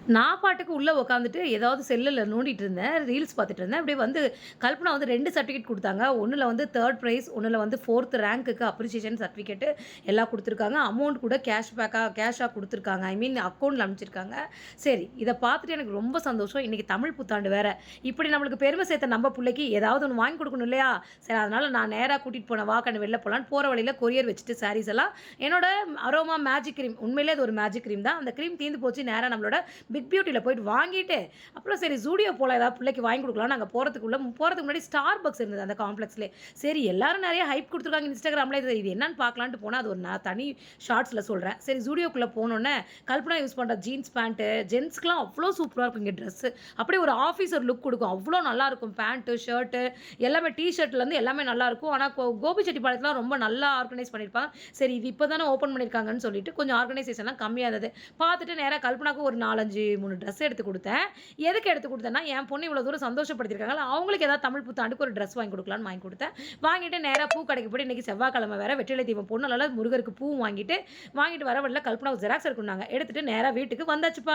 நான் பாட்டுக்கு உள்ள உட்காந்துட்டு ஏதாவது செல்லுல நோண்டிட்டு இருந்தேன். ரீல்ஸ் பார்த்துட்டு இருந்தேன். அப்படியே வந்து கல்பனா வந்து 2 சர்டிஃபிகேட் குடுத்தாங்க. ஒண்ணுல வந்து 3 பிரைஸ், ஒண்ணுல வந்து 4த் ரேங்க்குக்கு அப்ரிசியேஷன் சர்டிஃபிகேட் எல்லாம் குடுத்துருக்காங்க. அமௌண்ட் கூட கேஷா குடுத்துருக்காங்க. ஐ மீன் அக்கவுண்ட்ல அனுப்பிச்சிருக்காங்க. சரி, இத பார்த்துட்டு எனக்கு ரொம்ப சந்தோஷம். இன்னைக்கு தமிழ் புத்தாண்டு வேற. இப்படி நம்மளுக்கு பெருமை சேர்த்த நம்ம புள்ளைக்கு ஏதாவது ஒண்ணு வாங்கி குடுக்கணும் இல்லையா? சரி, அதனால நான் நேரா கூட்டிட்டு போனேன். வா கண்ணு வெளில போலான்னு. போற வழியில கொரியர் வச்சுட்டு சாரீஸ் எல்லாம் என்னோட அரோமா மேஜிக் கிரீம் உண்மையிலேயே அது ஒரு மேஜிக் கிரீம் தான். அந்த கிரீம் தீர்ந்து போச்சு. நேரா நம்மளோட பிக் பியூட்டில போயிட்டு வாங்கிட்டு, அப்புறம் சரி ஜூடியோ போலாம் ஏதாவது பிள்ளைக்கு வாங்கி குடுக்கலாம்னு நாங்க போறதுக்கு முன்னாடி ஸ்டார்பக்ஸ் இருந்தது அந்த காம்ப்ளெக்ஸ்லயே. சரி எல்லாரும் நெறைய ஹைப் குடுத்துருக்காங்க இன்ஸ்டாகிராம்ல இது என்னன்னு பார்க்கலான்ட்டு போனா, அது ஒரு நான் தனி ஷார்ட்ஸ்ல சொல்றேன். சரி ஜூடியோக்குள்ள போனோனே, கல்பனா யூஸ் பண்ற ஜீன்ஸ் பேண்ட் ஜென்ஸ்க்குலாம் அவ்ளோ சூப்பரா இருக்கும் இங்க ட்ரெஸ். அப்படியே ஒரு ஆஃபீசர் லுக் குடுக்கும். அவ்ளோ நல்லாருக்கும். பேண்ட், ஷர்ட் எல்லாமே ஷர்ட்லேருந்து எல்லாமே நல்லாருக்கும். ஆனா கோபிச்செட்டிப்பாளையத்துல ரொம்ப நல்லா ஆர்கனைஸ் பண்ணியிருப்பாங்க. சரி இது இப்ப தானே ஓப்பன் பண்ணியிருக்காங்கன்னு சொல்லிட்டு கொஞ்சம் ஆர்கனைசேஷன்லாம் கம்மியா இருந்தது. பார்த்துட்டு நேரா கல்பனாக்கு ஒரு 4, 5, 3 ட்ரெஸ் எடுத்து குடுத்தேன். எதுக்கு எடுத்து குடுத்தேன்னா, என் பொண்ணு இவ்வளோ தூரம் சந்தோஷப்படுத்தியிருக்காங்கல்ல, அவங்களுக்கு ஏதாவது தமிழ் புத்தாண்டுக்கு ஒரு ட்ரெஸ் வாங்கி குடுக்கலான்னு வாங்கி குடுத்தேன். வாங்கிட்டு நேரா பூ கடைக்கு போயிட்டு இன்னைக்கு செவ்வாய்க்கிழமை வேற வெற்றிலை தீபம் போடணும். அதனால முருகருக்கு பூவும் வாங்கிட்டு வர வழியில கல்பனாவுக்கு ஜெராக்ஸ் எடுக்கணும்னாங்க. எடுத்துட்டு நேரா வீட்டுக்கு வந்தாச்சுப்பா.